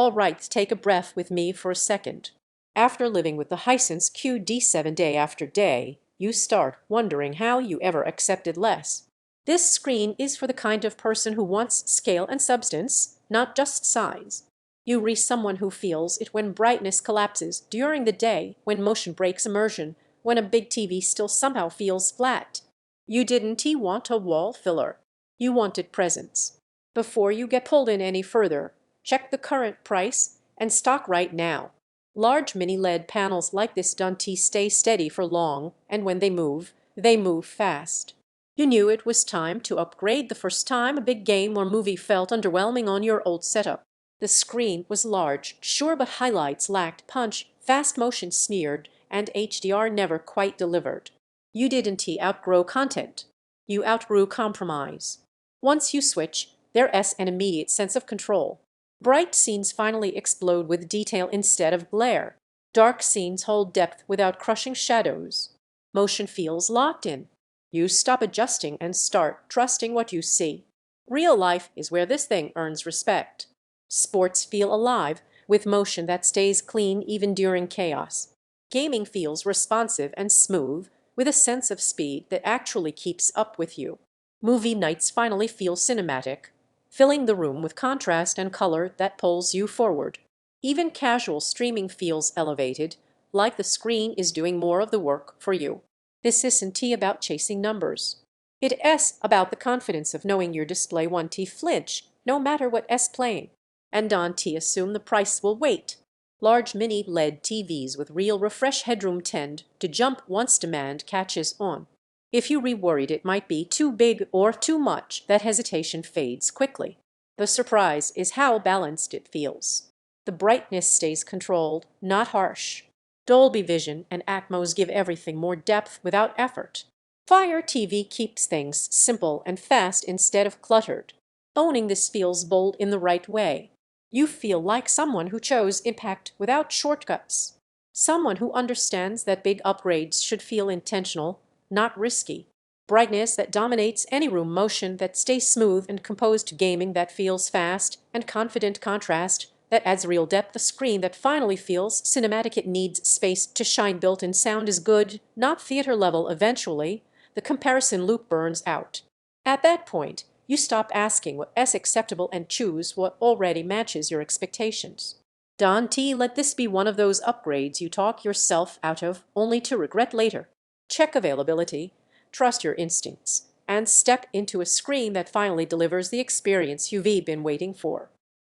All right, take a breath with me for a second. After living with the Hisense QD7 day after day, you start wondering how you ever accepted less. This screen is for the kind of person who wants scale and substance, not just size. You re someone who feels it when brightness collapses during the day, when motion breaks immersion, when a big TV still somehow feels flat. You didn't want a wall filler. You wanted presence. Before you get pulled in any further, check the current price and stock right now. Large mini-LED panels like this don't stay steady for long, and when they move fast. You knew it was time to upgrade the first time a big game or movie felt underwhelming on your old setup. The screen was large, sure, but highlights lacked punch, fast motion sneered, and HDR never quite delivered. You didn't outgrow content. You outgrew compromise. Once you switch, there's an immediate sense of control. Bright scenes finally explode with detail instead of glare. Dark scenes hold depth without crushing shadows. Motion feels locked in. You stop adjusting and start trusting what you see. Real life is where this thing earns respect. Sports feel alive, with motion that stays clean even during chaos. Gaming feels responsive and smooth, with a sense of speed that actually keeps up with you. Movie nights finally feel cinematic, filling the room with contrast and color that pulls you forward. Even casual streaming feels elevated, like the screen is doing more of the work for you. This isn't about chasing numbers. It's about the confidence of knowing your display won't flinch, no matter what's playing. And don't assume the price will wait. Large mini-LED TVs with real refresh headroom tend to jump once demand catches on. If you worried it might be too big or too much, that hesitation fades quickly. The surprise is how balanced it feels. The brightness stays controlled, not harsh. Dolby Vision and Atmos give everything more depth without effort. Fire TV keeps things simple and fast instead of cluttered. Owning this feels bold in the right way. You feel like someone who chose impact without shortcuts. Someone who understands that big upgrades should feel intentional, not risky. Brightness that dominates any room, motion that stays smooth and composed, gaming that feels fast, and confident contrast that adds real depth. A screen that finally feels cinematic. It needs space to shine. Built-in sound is good, not theater level. Eventually, the comparison loop burns out. At that point, you stop asking what's acceptable and choose what already matches your expectations. Don't let this be one of those upgrades you talk yourself out of only to regret later. Check availability, trust your instincts, and step into a screen that finally delivers the experience you've been waiting for.